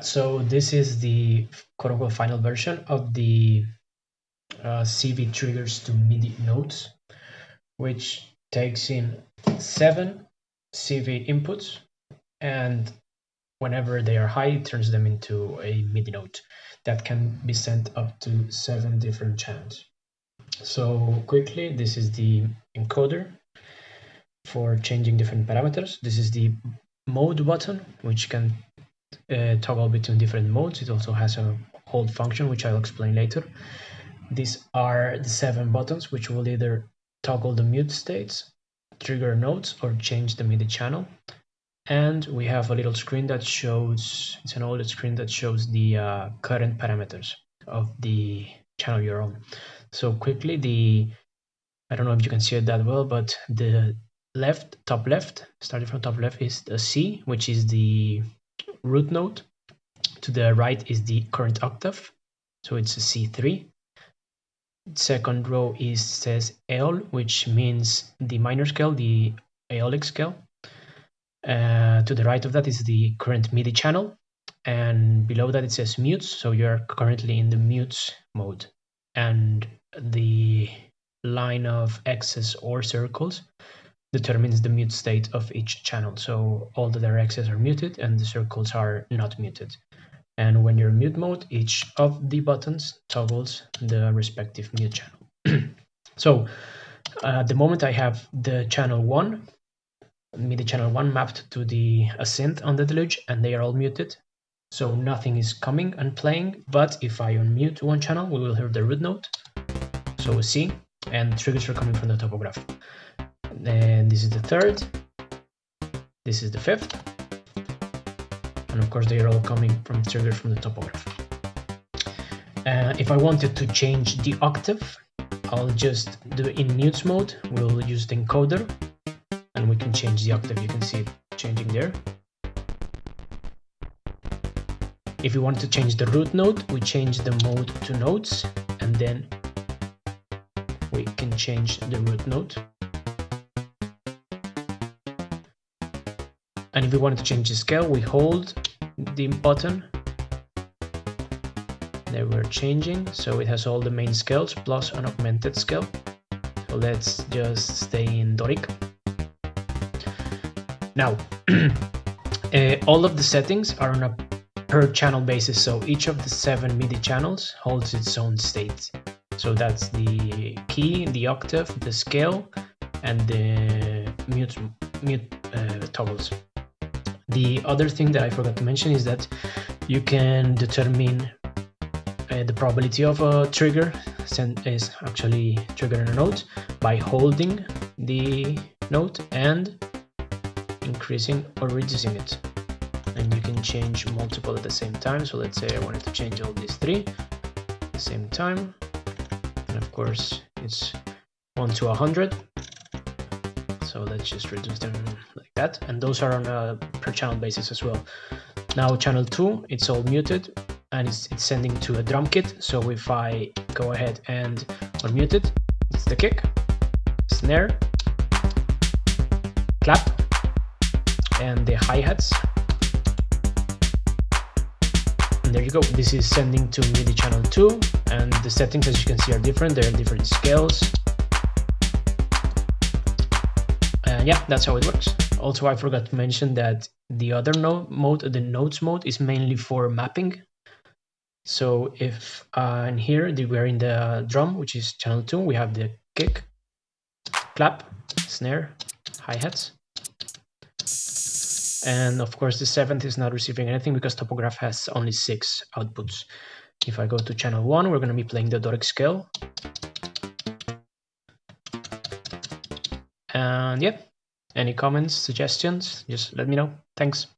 So this is the quote-unquote final version of the CV triggers to MIDI notes, which takes in 7 CV inputs, and whenever they are high, it turns them into a MIDI note that can be sent up to 7 different channels. So quickly, this is the encoder for changing different parameters. This is the mode button, which can toggle between different modes. It also has a hold function, which I'll explain later. These are the 7 buttons, which will either toggle the mute states, trigger notes, or change the MIDI channel. And we have a little screen that shows, it's an OLED screen that shows the current parameters of the channel you're on. So quickly, I don't know if you can see it that well, but the top left, starting from top left, is the C, which is the root note. To the right is the current octave, so it's a C3. Second row says Aeol, which means the minor scale, the aeolic scale. To the right of that is the current MIDI channel, and below that it says mutes, so you're currently in the mutes mode. And the line of X's or circles determines the mute state of each channel. So all the X's are muted and the circles are not muted. And when you're in mute mode, each of the buttons toggles the respective mute channel. So at the moment I have the channel 1, MIDI channel 1 mapped to the synth on the deluge, and they are all muted. So nothing is coming and playing, but if I unmute one channel, we will hear the root note, so a C, and triggers are coming from the topograph. And this is the third, this is the fifth, and of course they are all coming from triggers from the topograph. If I wanted to change the octave, I'll just do it in mutes mode. We'll use the encoder, and we can change the octave. You can see it changing there. If we want to change the root note, we change the mode to notes, and then we can change the root note. And if we want to change the scale, we hold the button. There we're changing, so it has all the main scales plus an augmented scale. So let's just stay in Doric. Now, all of the settings are on a per channel basis, so each of the 7 MIDI channels holds its own state. So that's the key, the octave, the scale, and the mute toggles. The other thing that I forgot to mention is that you can determine the probability of a trigger is actually triggering a note by holding the note and increasing or reducing it. And you can change multiple at the same time. So let's say I wanted to change all these 3 at the same time. And of course it's 1 to 100. So let's just reduce them like that. And those are on a per channel basis as well. Now channel 2, it's all muted and it's sending to a drum kit. So if I go ahead and unmute it, it's the kick, snare, clap, and the hi-hats. And there you go. This is sending to MIDI channel 2, and the settings, as you can see, are different. There are different scales. And yeah, that's how it works. Also, I forgot to mention that the other mode, the notes mode, is mainly for mapping. So if in here we're in the drum, which is channel 2, we have the kick, clap, snare, hi-hats. And of course the 7th is not receiving anything because topograph has only 6 outputs. If I go to channel 1, we're going to be playing the Doric scale. And yeah, any comments, suggestions, just let me know. Thanks.